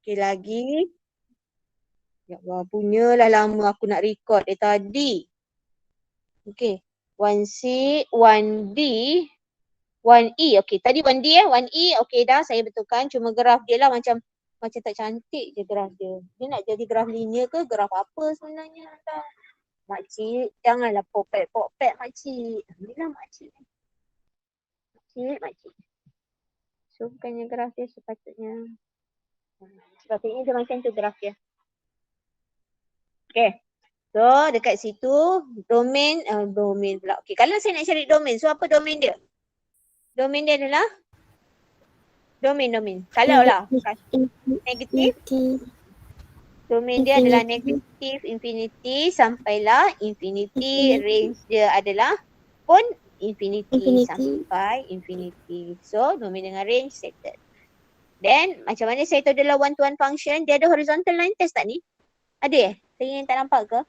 Okey lagi. Ya Allah, punyalah lama aku nak record dari tadi. Okey. 1C, 1D, 1E. Okey, tadi 1D 1E. Okey dah, saya betulkan. Cuma graf dia lah macam tak cantik je graf dia. Dia nak jadi graf linear ke graf apa sebenarnya dah. Makcik, janganlah popek makcik. Ambillah makcik. Makcik. So bukannya graf dia sepatutnya. Sepatutnya dia macam tu graf dia. Okay. So dekat situ domain pula. Okay, kalau saya nak cari domain, so apa domain dia? Domain dia adalah domain. Kalau lah negatif. Domain dia adalah negatif infinity sampailah infinity. Range dia adalah pun infinity sampai infinity. So domain dengan range settled. Then macam mana saya tahu adalah one to one function? Dia ada horizontal line test tak ni? Ada Saya yang tak nampak ke?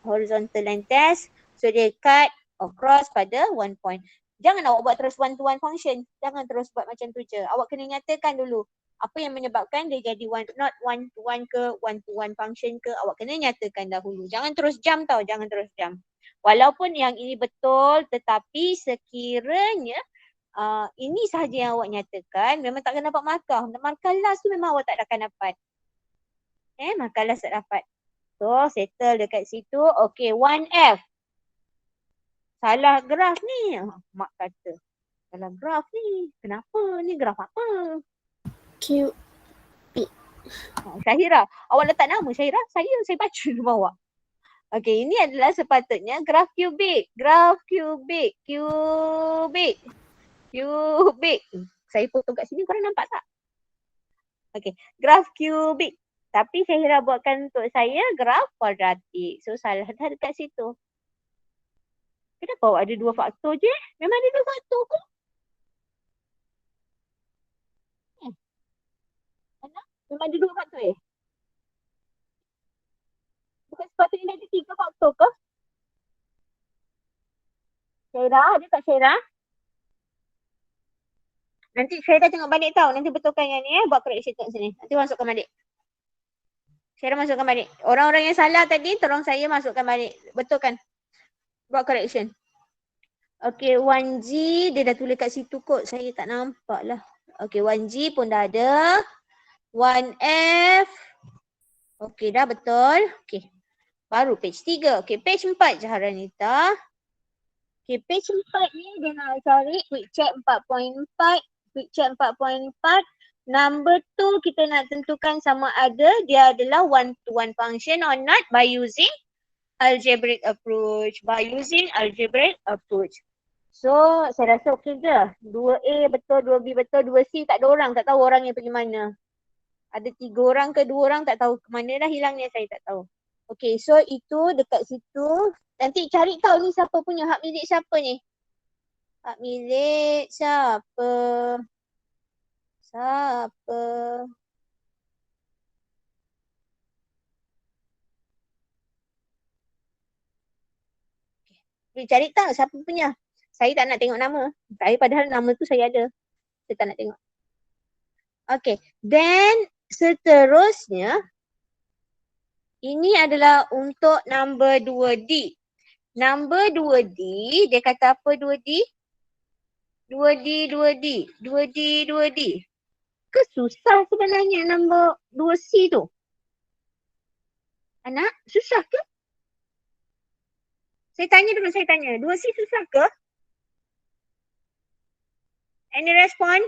Horizontal line test. So dia cut across pada one point. Jangan awak buat terus one to one function. Jangan terus buat macam tu je. Awak kena nyatakan dulu apa yang menyebabkan dia jadi not one to one ke, one to one function ke. Awak kena nyatakan dahulu. Jangan terus jump tau. Jangan terus jump. Walaupun yang ini betul, tetapi sekiranya ini sahaja yang awak nyatakan, memang tak akan dapat markah. Markah last tu memang awak tak akan dapat. Markah last tak dapat. So, settle dekat situ. Okay, 1F. Salah graf ni. Mak kata. Salah graf ni. Kenapa? Ni graf apa? Q. Syahira. Awak letak nama Syahira? Saya baca nama awak. Okay, ini adalah sepatutnya graf kubik. Graf kubik. Kubik. Saya potong kat sini, korang nampak tak? Okay, graf kubik. Tapi Syahira buatkan untuk saya graf kuadratik. So salah dah dekat situ. Kenapa awak ada dua faktor je? Memang ada dua faktor ke? Memang ada dua faktor Bukan sepatutnya ada tiga faktor ke? Syahira, ada tak Syahira? Nanti Syahira tengok balik tau. Nanti betulkan yang ni buat correction kat sini. Nanti masukkan balik. Syahira masukkan balik. Orang-orang yang salah tadi, tolong saya masukkan balik. Betulkan. Buat correction. Okay, 1G dia dah tulis kat situ kot. Saya tak nampak lah. Okay, 1G pun dah ada. 1F. Okay, dah betul. Okay. Baru page 3. Okay, page 4 Jaharanita. Okay, page 4 ni dia nak cari quick check 4.4. Quick check 4.4. Number 2 kita nak tentukan sama ada dia adalah one to one function or not by using algebraic approach. So, saya rasa okey je. 2A betul, 2B betul, 2C tak ada orang. Tak tahu orang yang pergi mana. Ada 3 orang ke 2 orang tak tahu ke mana dah hilangnya, saya tak tahu. Okay, so itu dekat situ. Nanti cari tahu ni siapa punya, hak milik siapa ni? Hak milik siapa? Cari tahu siapa punya. Saya tak nak tengok nama. Saya padahal nama tu saya ada. Saya tak nak tengok. Okay, then seterusnya ini adalah untuk number 2D. Number 2D, dia kata apa 2D? 2D. Ke susah sebenarnya number 2C tu? Anak, susah ke? Saya tanya. 2C susah ke? Any respond?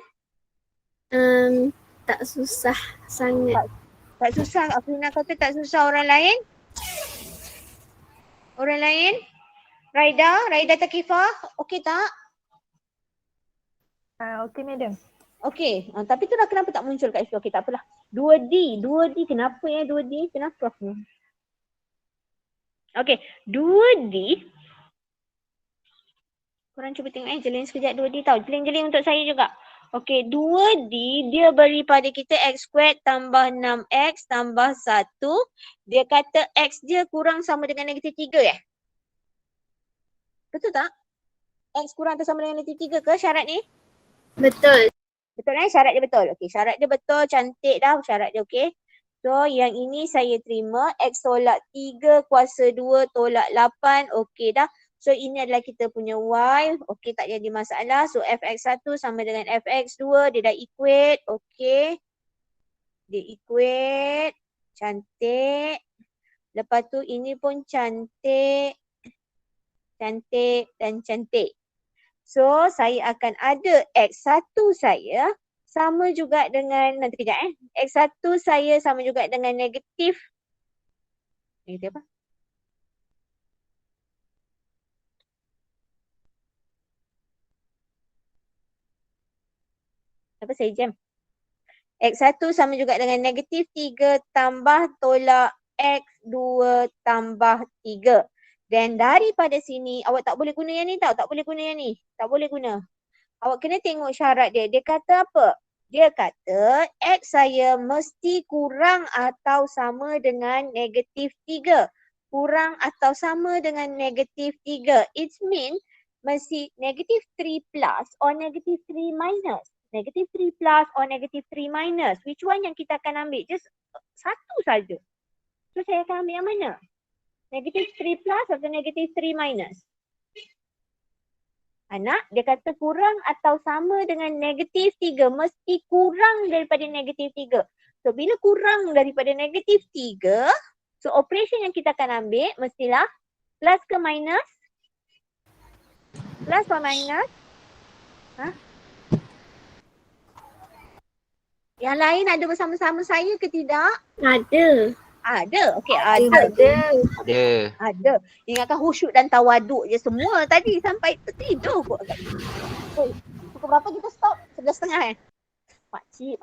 Tak susah sangat. Tak susah. Aku nak kata tak susah orang lain? Orang lain? Raida Takifah, okey tak? Okey, madam. Okey, tapi tu dah kenapa tak muncul kat situ? Okey, tak apalah. 2D kenapa 2D? Kenapa? Okey, 2D. Korang cuba tengok jeling sekejap 2D tau. Jeling untuk saya juga. Okey, 2D dia beri pada kita x squared tambah 6x tambah 1. Dia kata x dia kurang sama dengan negatif 3 Betul tak? X kurang atau sama dengan negatif 3 ke syarat ni? Betul. Betul syarat dia betul. Okey, syarat dia betul, cantik dah syarat dia okey. So yang ini saya terima X tolak 3 kuasa 2 tolak 8. Okey dah. So ini adalah kita punya Y. Okey, tak jadi masalah. So fx1 sama dengan fx2. Dia dah equate. Okey. Dia equate. Cantik. Lepas tu ini pun cantik. Cantik dan cantik. So saya akan ada X1 saya sama juga dengan, nanti kejap X1 saya sama juga dengan negatif. Negatif apa? Apa saya jam? X1 sama juga dengan negatif 3 tambah tolak X2 tambah 3. Dan daripada sini, awak tak boleh guna yang ni tau. Tak boleh guna yang ni. Tak boleh guna. Awak kena tengok syarat dia. Dia kata apa? Dia kata X saya mesti kurang atau sama dengan negatif 3. Kurang atau sama dengan negatif 3. It means mesti negatif 3 plus or negatif 3 minus. Negatif 3 plus or negatif 3 minus. Which one yang kita akan ambil? Just satu saja. So saya akan ambil yang mana? Negatif 3 plus atau negatif 3 minus? Anak, dia kata kurang atau sama dengan negatif 3. Mesti kurang daripada negatif 3. So, bila kurang daripada negatif 3, so operation yang kita akan ambil mestilah plus ke minus? Plus or minus? Ha? Yang lain ada bersama-sama saya ke tidak? Ada. Ada. Okey, Ada. Ada. Ingatkan khusyuk dan tawaduk je semua tadi sampai tertidur kot. Pukul berapa kita stop? 11.30 Makcik.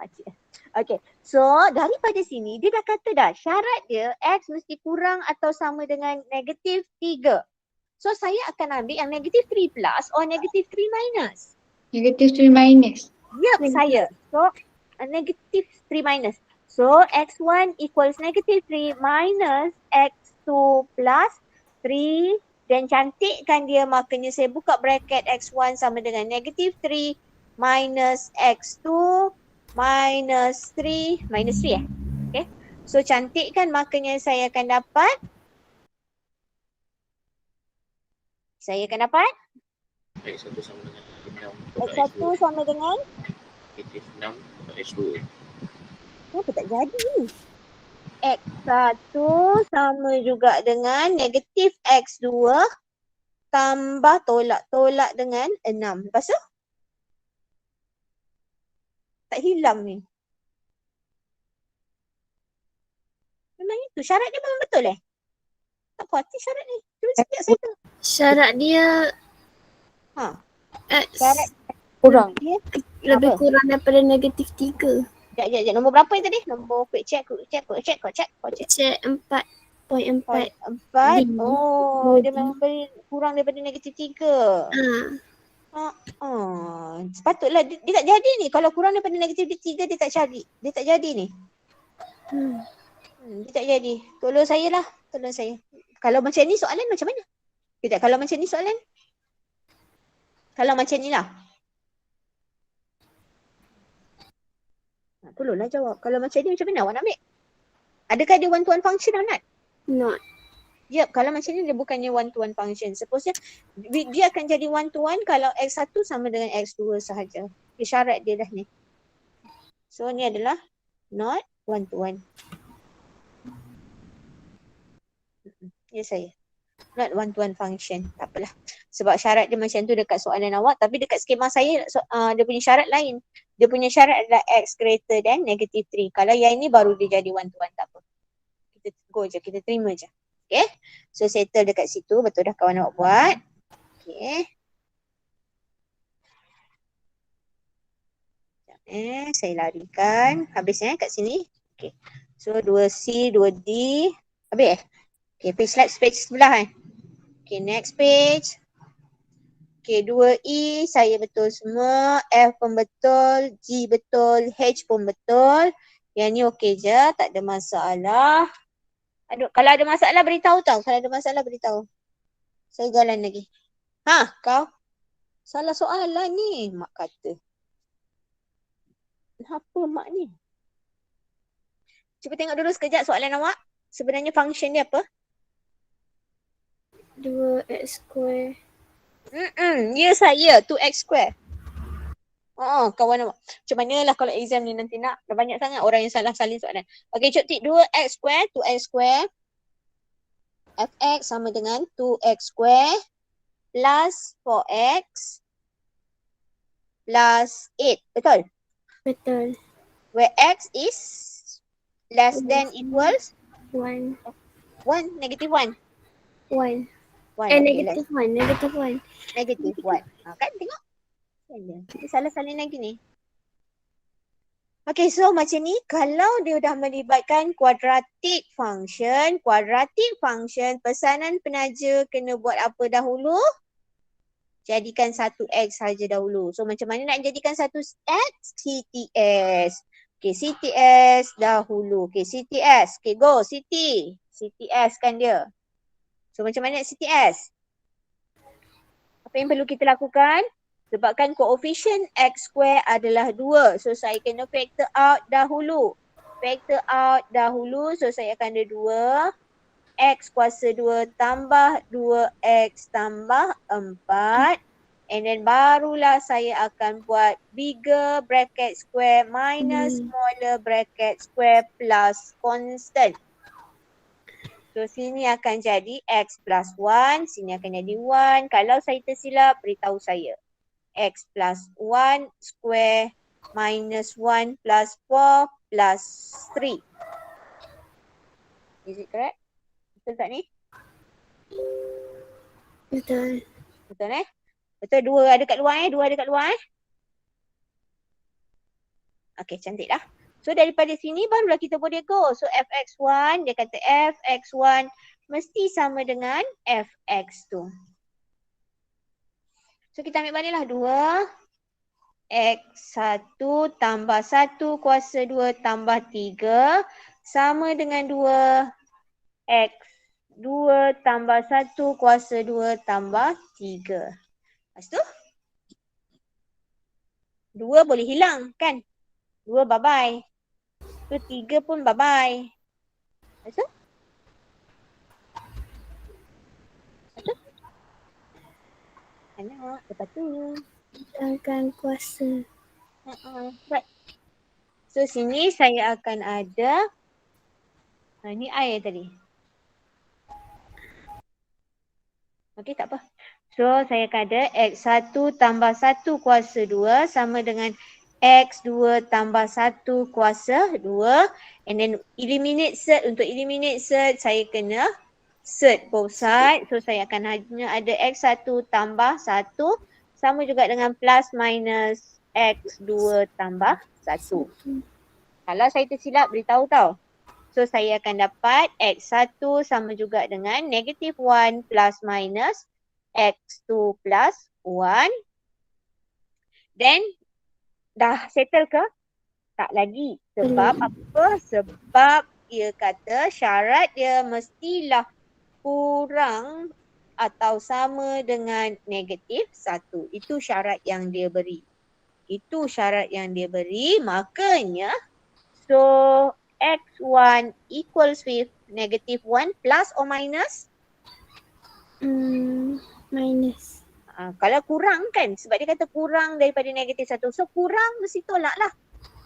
Okay. So daripada sini dia dah kata dah syarat dia X mesti kurang atau sama dengan negatif 3. So saya akan ambil yang negatif 3 plus or negatif 3 minus. Negative 3 minus. Yep, saya. So negatif 3 minus. So x1 equals negative 3 minus x2 plus 3. Dan cantikkan dia, makanya saya buka bracket x1 sama dengan negative 3 minus x2 minus 3 Okay. So cantikkan, makanya saya akan dapat X1 sama dengan 6 x1 sama dengan negatif 6 X2. kenapa tak jadi ni? X1 sama juga dengan negatif X2 tambah tolak dengan 6. Lepas tu? Tak hilang ni. Memang itu. Syarat dia memang betul Tak puas hati syarat ni. Cuba cakap saya tu. Syarat dia X Syarat Kurang. dia lebih apa? kurang daripada negatif 3. Sekejap. Nombor berapa yang tadi? Nombor quick check. Cek 4.4. 4. D. Oh, dia D. memang kurang daripada negatif 3. Sepatutlah dia tak jadi ni. Kalau kurang daripada negatif 3 dia tak jadi. Dia tak jadi ni. Dia tak jadi. Tolong saya lah. Tolong saya. Kalau macam ni soalan macam mana? Tidak, kalau macam ni soalan. Kalau macam ni lah. Tolonglah jawab. Kalau macam ni macam mana awak nak ambil? Adakah dia one to one function or not? Not. Yep, kalau macam ni dia bukannya one to one function. Supposenya dia akan jadi one to one kalau X1 sama dengan X2 sahaja. Syarat dia dah ni. So ni adalah not one to one. Ya saya. Not one to one function. Tak apalah. Sebab syarat dia macam tu dekat soalan awak. Tapi dekat skema saya dia punya syarat lain. Dia punya syarat adalah X greater than negative 3. Kalau yang ini baru dia jadi one to one, tak apa. Kita go je, kita terima je. Okay. So settle dekat situ. Betul dah kawan awak buat. Okay. Saya larikan. Habis kat sini. Okay. So 2C, 2D. Habis Okay, page sebelah Okay, next page. Okay, 2E saya betul semua. F pun betul. G betul. H pun betul. Yang ni okey je. Tak ada masalah. Aduh, kalau ada masalah beritahu tau. Kalau ada masalah beritahu. Saya jalan lagi. Kau? Salah soalan ni. Mak kata. Apa mak ni? Cuba tengok dulu sekejap soalan awak. Sebenarnya function dia apa? 2x square. Ya saya, 2x square. Kawan awak. Macam mana lah kalau exam ni nanti nak? Dah banyak sangat orang yang salah salin soalan. Okey, cuk tik 2x square, 2x square. Fx sama dengan 2x square plus 4x plus 8. Betul? Betul. Where x is less than equals 1. 1, negative 1. 1. 1. Negative 1. Negative 1. Negative 1. Kan tengok. Dia salah salin lagi ni. Okay, so macam ni, kalau dia dah melibatkan quadratic function, pesanan penaja kena buat apa dahulu? Jadikan satu x saja dahulu. So macam mana nak jadikan satu x? CTS. Okay, CTS dahulu. Okay, CTS. Okay, go. CTS kan dia. So macam mana nak CTS? Apa yang perlu kita lakukan? Sebabkan koefisien x square adalah 2. So saya kena factor out dahulu. So saya akan ada 2. X kuasa 2 tambah 2x tambah 4. And then barulah saya akan buat bigger bracket square minus smaller bracket square plus constant. So sini akan jadi x plus 1. Sini akan jadi 1. Kalau saya tersilap, beritahu saya. X plus 1 square minus 1 plus 4 plus 3. Is it correct? Betul tak ni? Betul. Betul Betul, 2 ada kat luar 2 ada kat luar Okay, cantik dah. So daripada sini barulah kita boleh go. So fx1, dia kata fx1 mesti sama dengan fx2. So kita ambil baliklah 2x1 tambah 1 kuasa 2 tambah 3 sama dengan 2x2 tambah 1 kuasa 2 tambah 3. Lepas tu 2 boleh hilang kan? 2 bye-bye. So 3 pun bye-bye. Lepas tu? Anak, lepas tu. Akan kuasa. Right. So sini saya akan ada. Ni I tadi. Okey, tak apa. So saya akan ada x1 tambah 1 kuasa 2 sama dengan x2 tambah 1 kuasa 2. And then eliminate set. Untuk eliminate set saya kena set both side. So saya akan hanya ada x1 tambah 1 sama juga dengan plus minus x2 tambah 1. Kalau saya tersilap, beritahu tau. So saya akan dapat x1 sama juga dengan negative 1 plus minus x2 plus 1. Then dah settle ke? Tak lagi. Sebab apa? Sebab dia kata syarat dia mestilah kurang atau sama dengan negatif 1. Itu syarat yang dia beri. Makanya so x1 equals with negative 1 plus or minus? Minus. Kalau kurang kan, sebab dia kata kurang daripada negatif 1. So kurang mesti tolak lah.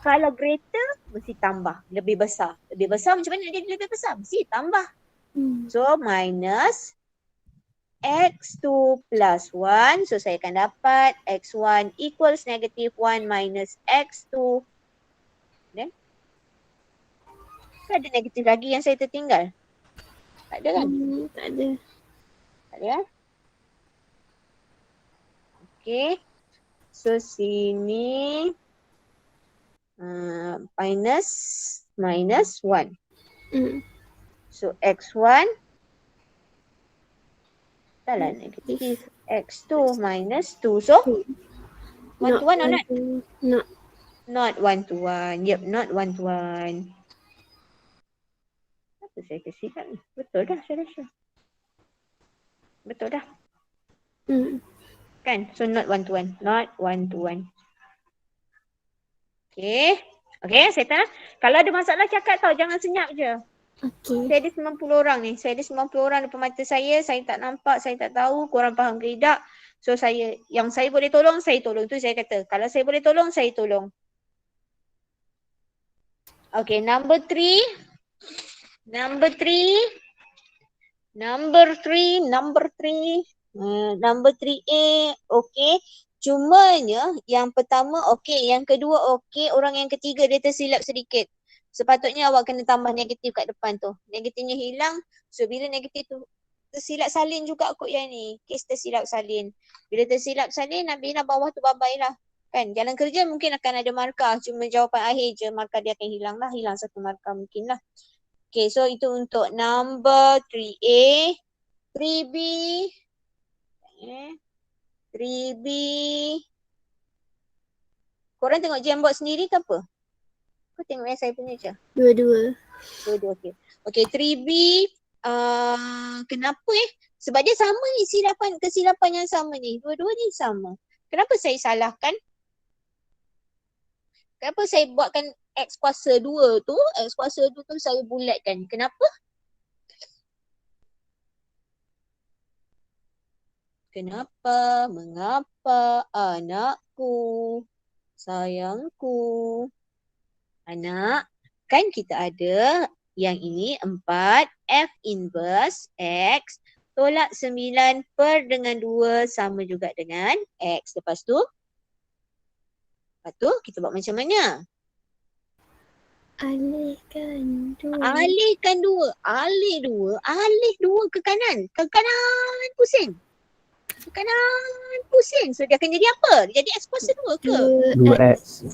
Kalau greater mesti tambah. Lebih besar macam mana dia lebih besar? Mesti tambah. So minus x2 plus 1. So saya akan dapat x1 equals negative 1 minus x2. Then ada negatif lagi yang saya tertinggal? Tak ada kan? Tak ada. Tak ada. Okay. So sini minus 1. So x1 taklah negatif. X2 minus 2. So 1 to 1 or not? Not. Not 1 to 1. Yep, not 1 to 1. Apa saya kasihkan? Betul dah, saya rasa. Betul dah. Kan? So not 1 to 1. Not 1 to 1. Okay. Okay, settle. Kalau ada masalah cakap tau, jangan senyap je. Okay. Saya ada 90 orang ni. Saya ada 90 orang depan mata saya tak nampak, saya tak tahu korang faham ke tidak. So yang saya boleh tolong, saya tolong. Itu saya kata. Kalau saya boleh tolong, saya tolong. Okay, number 3. Number 3A, okay. Cumanya yang pertama okey, yang kedua okey, orang yang ketiga dia tersilap sedikit. Sepatutnya awak kena tambah negatif kat depan tu. Negatifnya hilang. So bila negatif tu tersilap salin juga kot yang ni. Kes tersilap salin. Bila tersilap salin, Nabila bawah tu babai lah. Kan jalan kerja mungkin akan ada markah. Cuma jawapan akhir je markah dia akan hilang lah. Hilang satu markah mungkin lah. Okay, so itu untuk number 3A. 3B. 3B. Korang tengok Jamboard sendiri ke apa? Kau tengok yang saya punya je. Dua-dua. Dua-dua, okay. Okay, 3B. Kenapa Sebab dia sama ni, kesilapan yang sama ni. Dua-dua ni sama. Kenapa saya salahkan? Kenapa saya buatkan X kuasa 2 tu, X kuasa 2 tu saya bulatkan. Kenapa? Kenapa? Mengapa anakku? Sayangku. Anak, kan kita ada yang ini 4 F inverse X tolak 9 per dengan 2 sama juga dengan X. Lepas tu kita buat macam mana? Alihkan dua. Alih 2 ke kanan. Ke kanan pusing. Ke kanan pusing. So dia akan jadi apa? Dia jadi X kuasa 2 ke? 2x.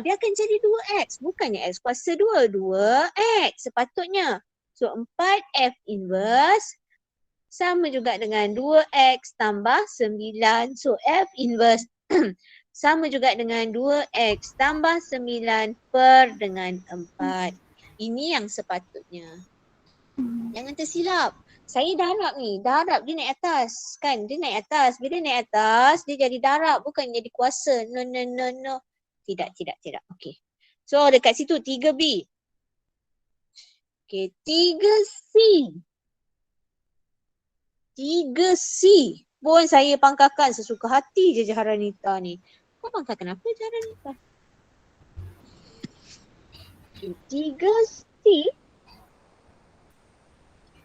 Dia akan jadi 2X. Bukannya X kuasa 2. 2X sepatutnya. So 4F inverse sama juga dengan 2X tambah 9. So F inverse sama juga dengan 2X tambah 9 per dengan 4. Ini yang sepatutnya. Jangan tersilap. Saya darab ni. Darab dia naik atas. Kan? Dia naik atas. Bila naik atas, dia jadi darab. Bukan jadi kuasa. No. Tidak. Okay. So dekat situ 3B. Okay. 3C. 3C. Pun saya pangkakan sesuka hati je Jaharanita ni. Kau pangkakan apa Jaharanita? Okay. 3C.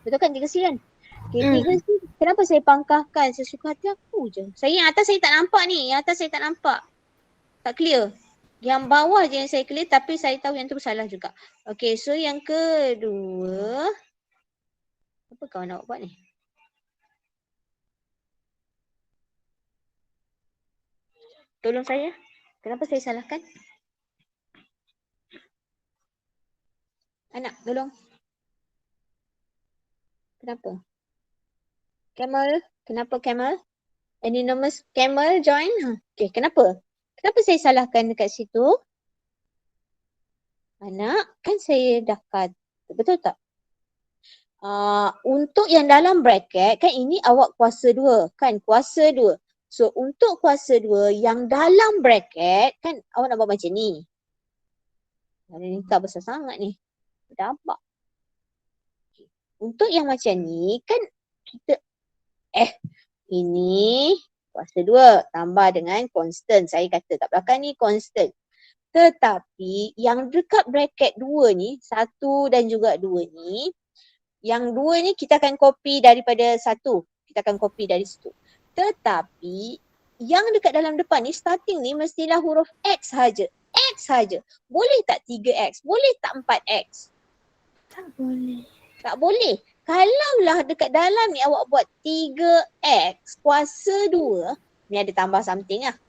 Betul kan 3C kan? Okay, 3C. Kenapa saya pangkahkan sesuka hati aku je? Yang atas saya tak nampak ni. Yang atas saya tak nampak. Tak clear. Yang bawah je yang saya clear tapi saya tahu yang tu salah juga. Okay, so yang kedua. Apa kawan awak buat ni? Tolong saya. Kenapa saya salahkan? Anak, tolong. Kenapa? Camel? Kenapa Camel? Anonymous Camel join? Okay, kenapa? Kenapa saya salahkan dekat situ? Anak, kan saya dah kata. Betul tak? Untuk yang dalam bracket, kan ini awak kuasa 2. Kan? Kuasa 2. So, untuk kuasa 2 yang dalam bracket, kan awak nak buat macam ni. Ini tak besar sangat ni. Nampak. Okay. Untuk yang macam ni, kan kita ini kuasa 2 tambah dengan constant. Saya kata kat belakang ni constant. Tetapi yang dekat bracket 2 ni, 1 dan juga 2 ni, yang 2 ni kita akan copy daripada 1. Kita akan copy dari situ. Tetapi yang dekat dalam depan ni, starting ni mestilah huruf X saja. X saja. Boleh tak 3X? Boleh tak 4X? Tak boleh. Tak boleh. Kalaulah dekat dalam ni awak buat 3X kuasa 2, ni ada tambah something lah.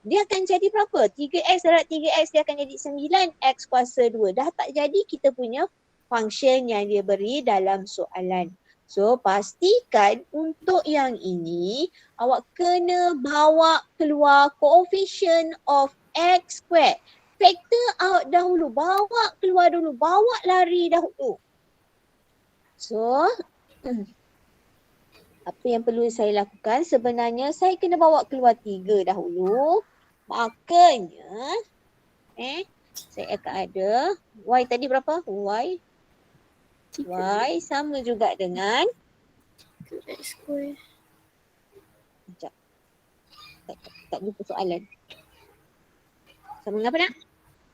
Dia akan jadi berapa? 3X darab 3X dia akan jadi 9X kuasa 2. Dah tak jadi kita punya function yang dia beri dalam soalan. So pastikan untuk yang ini awak kena bawa keluar coefficient of X squared. Factor out dahulu. Bawa keluar dulu. Bawa lari dahulu. So, apa yang perlu saya lakukan? Sebenarnya saya kena bawa keluar 3 dahulu. Makanya Saya akan ada Y tadi berapa? Y 3 sama juga dengan X square. sekejap. Tak jumpa soalan. Sama dengan apa nak?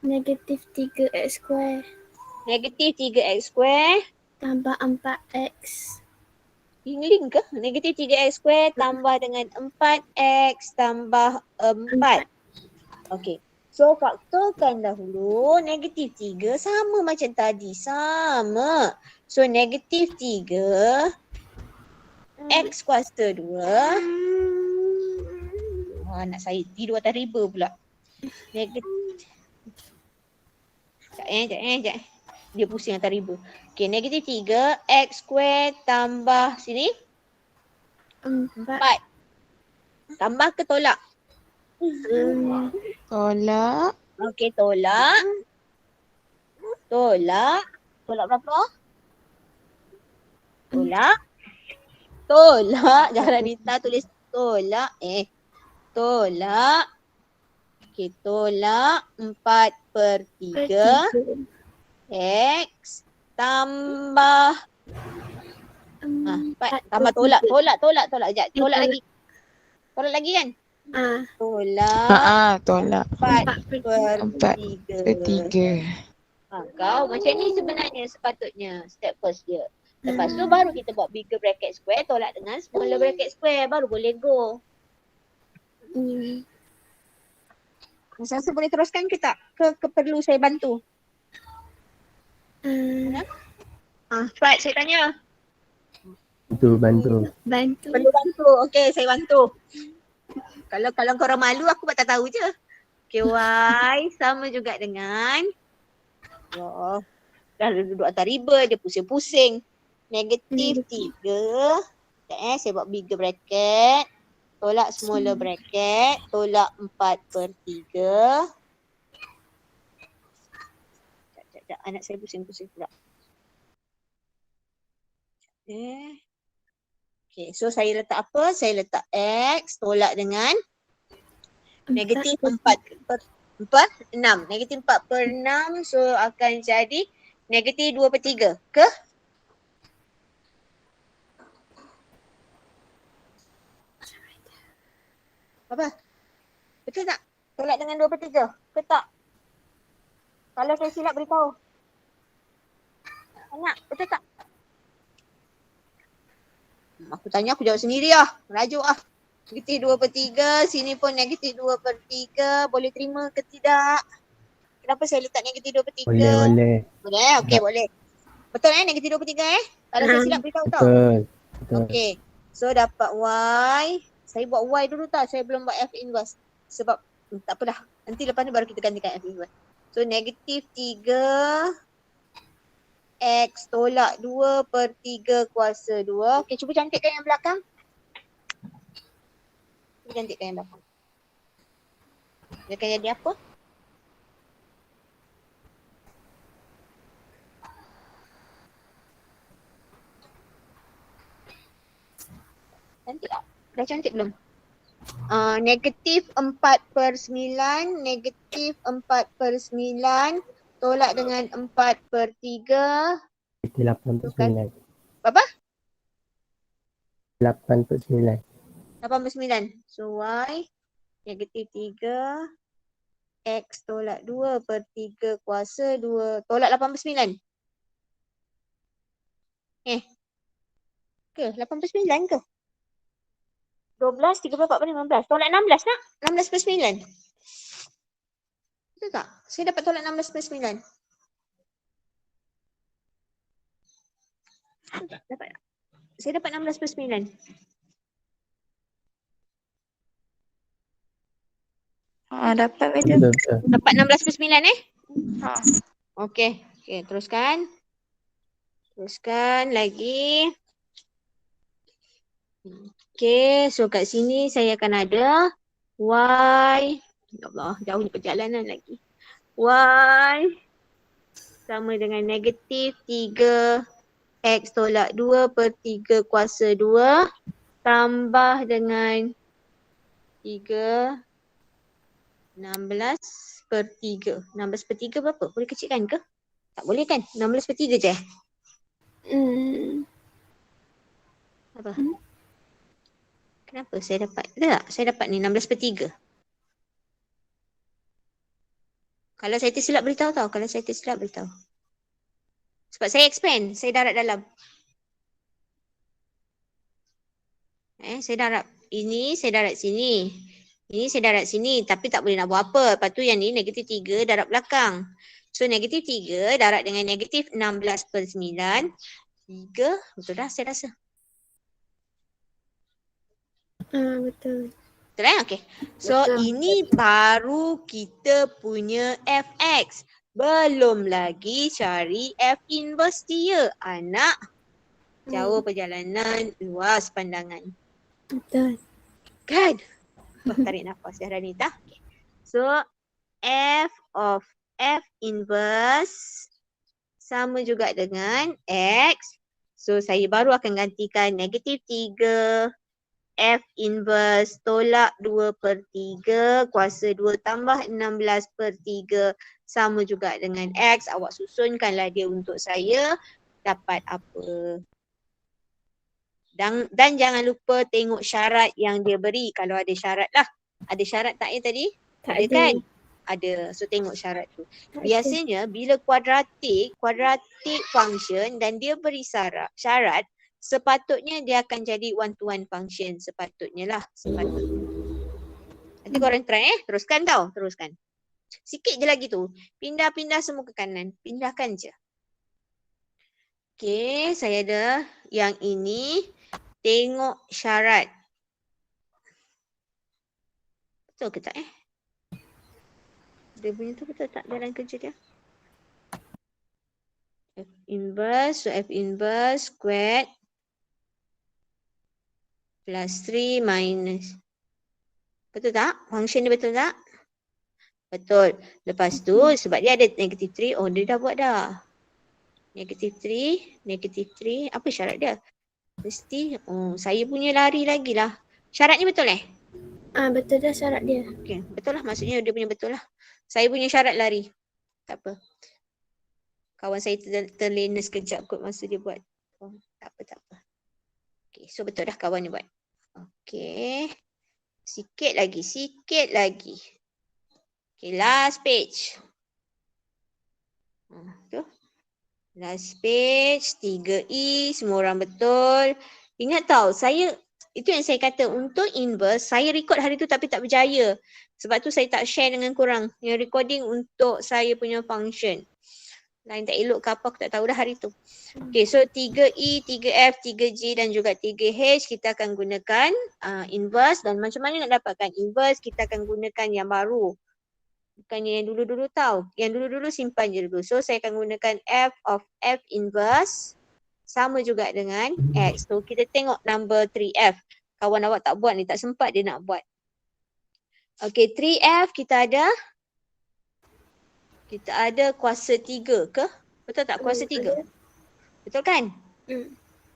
Negatif 3X square. Negatif 3x square. Tambah 4X. Link ke? Negatif 3x square tambah dengan 4x tambah 4. Okey. So faktorkan dahulu negatif 3 sama macam tadi. Sama. So negatif 3 x kuasa 2. Anak saya tidur atas riba pula. Negatif. Sekejap. Dia pusing atas riba. Okey, negatif 3 x square tambah sini 4. 4. Tambah ke tolak? Tolak. Okey, tolak. Tolak berapa? Tolak. Jangan Rita tulis tolak. Tolak. Okey, tolak 4/3 X tambah 4 tambah tolak. Sekejap. Tolak lagi kan? Tolak Tolak. 4/3. 4/3. Kau macam ni sebenarnya sepatutnya step first dia. Lepas tu baru kita buat bigger bracket square tolak dengan smaller bracket square. Baru boleh go. Saya rasa boleh teruskan ke tak? Ke perlu saya bantu? Right, saya tanya. Bantu. Perlu bantu. Okey, saya bantu. Kalau korang malu aku buat tak tahu je. Okay, Y sama juga dengan dah duduk atas riba, dia pusing-pusing. Negatif 3. Saya buat bigger bracket. Tolak smaller bracket. Tolak 4/3. Sekejap. Anak saya pusing-pusing pula. Okay, so saya letak apa? Saya letak X tolak dengan negatif 4/6. Negatif 4/6 so akan jadi negatif 2/3 ke? Apa? Betul tak? Tolak dengan 2/3 ke tak? Kalau saya silap beritahu. Anak, betul tak? Aku tanya aku jawab sendiri lah. Merajuk lah. Negatif 2/3, sini pun negatif 2/3. Boleh terima ke tidak? Kenapa saya letak negatif 2/3? Boleh. Boleh, okey boleh. Betul negatif 2/3 Kalau saya silap beritahu tau. Betul. Okey. So dapat Y. Saya buat Y dulu tau. Saya belum buat F inverse. Sebab tak apalah. Nanti lepas ni baru kita gantikan F inverse. So negatif 3 X tolak 2/3 kuasa 2. Okey, cuba cantikkan yang belakang. Cuba cantikkan yang belakang. Dia akan jadi apa? Cantik tak? Dah cantik belum? Negatif 4/9. Negatif 4/9. Tolak dengan 4/3. 8/9. Berapa? 8/9. 8/9. So Y negatif 3 X tolak 2/3 kuasa 2. Tolak 8/9. Ke 8/9 ke? 12, 34, 15. Tolak 16 nak? 16/9. Betul tak? Saya dapat tolak 16/9. Dapat tak? Saya dapat 16/9. Dapat betul. Betul. Dapat 16/9 Ha. Okey, teruskan. Teruskan lagi. Okey, so kat sini saya akan ada Y. Ya Allah, jauhnya perjalanan lagi. Y sama dengan negatif 3 X tolak 2/3 kuasa 2 tambah dengan 3 16/3. 16/3 berapa? Boleh kecilkan ke? Tak boleh kan? 16/3 je. Apa? Kenapa saya dapat? Ada tak? Saya dapat ni 16/3. Kalau saya tersilap beritahu tau. Kalau saya tersilap beritahu. Sebab saya expand. Saya darab dalam. Saya darab ini, saya darab sini. Ini saya darab sini. Tapi tak boleh nak buat apa. Lepas tu yang ni -3 darab belakang. So -3 darab dengan -16/9. 3. Betul dah saya rasa. Betul. Betul okey. So Betul. ini baru kita punya fx. Belum lagi cari f inverse dia. Anak jauh perjalanan, luas pandangan. Betul. Kan? Tarik nafas dah ni tak? Okay. So f of f inverse sama juga dengan x. So saya baru akan gantikan -3 f inverse tolak 2/3 kuasa 2 tambah 16/3 sama juga dengan x. Awak susunkanlah dia untuk saya dapat apa. Dan jangan lupa tengok syarat yang dia beri. Kalau ada syarat lah. Ada syarat tak tadi? Tak ada ada. kan? Ada. So tengok syarat tu. Biasanya bila kuadratik function dan dia beri syarat, sepatutnya dia akan jadi one to one function. Sepatutnya lah. Sepatutnya. Nanti korang try teruskan tau. Teruskan. Sikit je lagi tu. Pindah-pindah semua ke kanan. Pindahkan je. Okay, saya ada yang ini. Tengok syarat. Betul ke tak Dia punya tu betul tak jalan kerja dia? F inverse, so F inverse squared plus 3 minus. Betul tak? Function dia betul tak? Betul. Lepas tu sebab dia ada -3, oh dia dah buat dah. -3. Apa syarat dia? Mesti, saya punya lari lagi lah. Syarat ni betul Betul dah syarat dia. Okay, betul lah. Maksudnya dia punya betul lah. Saya punya syarat lari. Tak apa. Kawan saya terlena sekejap kot masa dia buat. Tak apa. Okay, so betul dah kawan ni buat. Okay. Sikit lagi. Okay, last page. Tu. Last page, 3E, semua orang betul. Ingat tau, itu yang saya kata untuk inverse, saya record hari tu tapi tak berjaya. Sebab tu saya tak share dengan korang yang recording untuk saya punya function. Lain tak elok ke apa, aku tak tahu dah hari tu. Okay, so 3E, 3F, 3G dan juga 3H kita akan gunakan inverse. Dan macam mana nak dapatkan inverse, kita akan gunakan yang baru. Bukannya yang dulu-dulu tau. Yang dulu-dulu simpan je dulu. So saya akan gunakan f of f inverse sama juga dengan x. So kita tengok number 3f. Kawan awak tak buat ni, tak sempat dia nak buat. Okay, 3f kita ada kuasa 3 ke? Betul tak kuasa 3? Betul kan?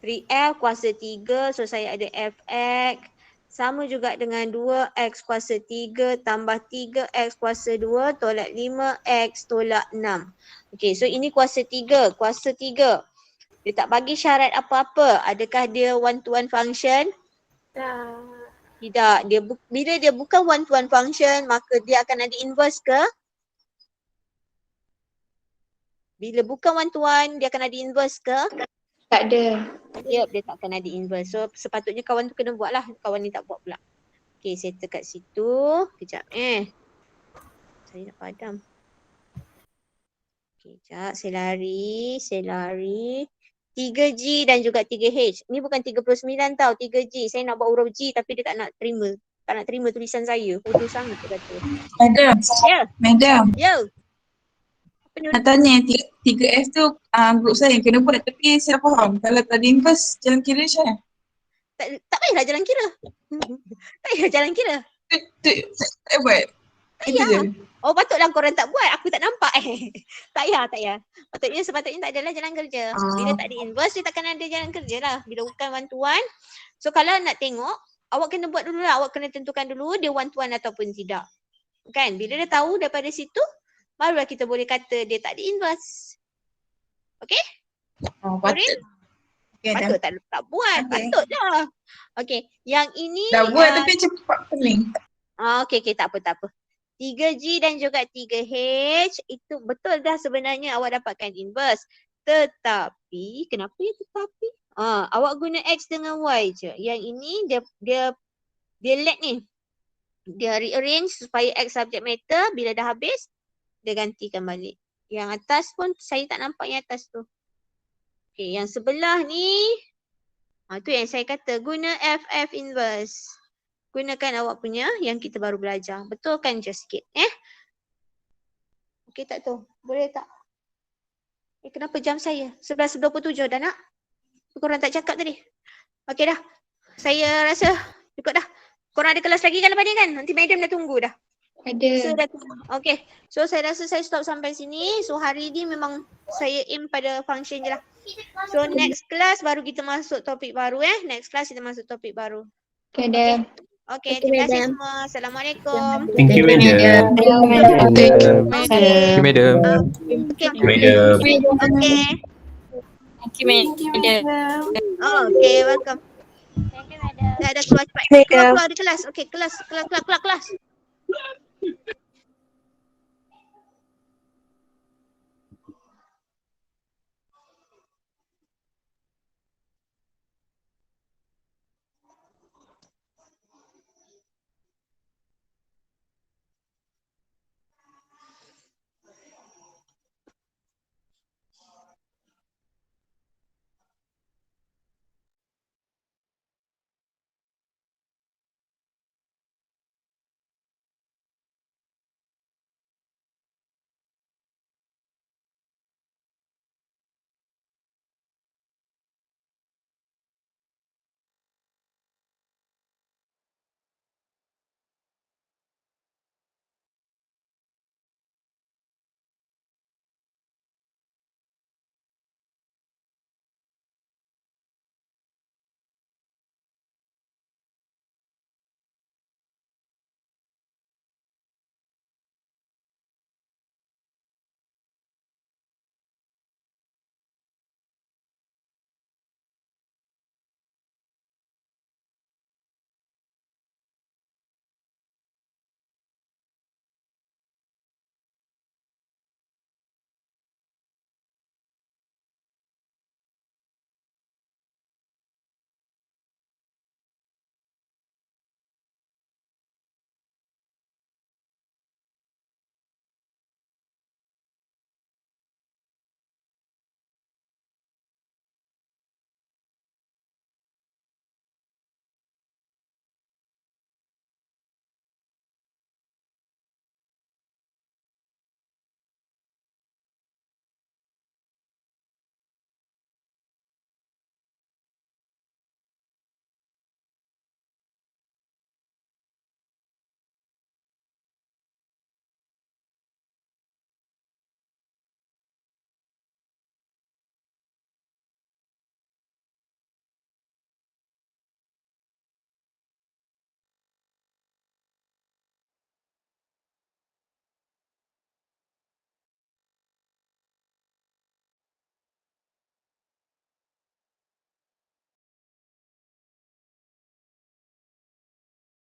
3f kuasa 3, so saya ada fx sama juga dengan 2x kuasa 3 tambah 3x kuasa 2 tolak 5x tolak 6. Okay, so ini kuasa 3. Kuasa 3. Dia tak bagi syarat apa-apa. Adakah dia one to one function? Tidak. Bila dia bukan one to one function, maka dia akan ada inverse ke? Bila bukan one to one, dia akan ada inverse ke? Tak ada. Ya, dia tak akan ada inverse. So sepatutnya kawan tu kena buat lah. Kawan ni tak buat pula. Okay, settle kat situ. Kejap saya nak padam. Okay, kejap. Saya lari. 3G dan juga 3H. Ni bukan 39 tau, 3G. Saya nak buat huruf G tapi dia tak nak terima. Tak nak terima tulisan saya. Bodoh sangat dia kata. Madam. Ya. Madam. Ya. Apa ni? Nak tanya 3F tu grup saya kena buat tapi saya faham. Kalau tadi inverse jalan kira macam mana? Tak payahlah jalan kira. Tak payah jalan kira. Tak buat. Tak payah. Oh patutlah korang tak buat. Aku tak nampak Tak payah. Sepatutnya tak adalah jalan kerja. Bila tak ada inverse, dia takkan ada jalan kerja lah. Bila bukan one to one. So kalau nak tengok, awak kena buat dulu lah. Awak kena tentukan dulu dia one to one ataupun tidak. Kan? Bila dah tahu daripada situ, barulah kita boleh kata dia tak ada inverse. Okay? Oh, Sorry? patut. Okay, dah. Patut tak buat. Okay. Patutlah. Okay. Yang ini. Dah buat tapi cepat pening. Okay, tak apa. 3G dan juga 3H itu betul dah sebenarnya awak dapatkan inverse. Tetapi, kenapa ya tetapi? Awak guna X dengan Y je. Yang ini dia let ni. Dia rearrange supaya X subject matter bila dah habis, dia gantikan balik. Yang atas pun saya tak nampak yang atas tu. Okay, yang sebelah ni, tu yang saya kata guna FF inverse. Gunakan awak punya yang kita baru belajar. Betulkan je sikit. Okay tak tu? Boleh tak? Kenapa jam saya? 11.27 dah nak? Korang tak cakap tadi? Okay dah. Saya rasa cukup dah. Korang ada kelas lagi kan lepas ni kan? Nanti madam dah tunggu dah. Ada. So, okay. So saya rasa saya stop sampai sini. So hari ni memang saya aim pada function je lah. So next class baru kita masuk topik baru Next class kita masuk topik baru. Okay, dah. Okay, Okay, terima kasih madam. semua. Assalamualaikum. Thank you, madam. Okay. Thank you, madam. Okay. Madam. Okay. Thank you, madam. Okay, welcome. Thank you, madam. Dah keluar cepat. Keluar di kelas. Okay, kelas.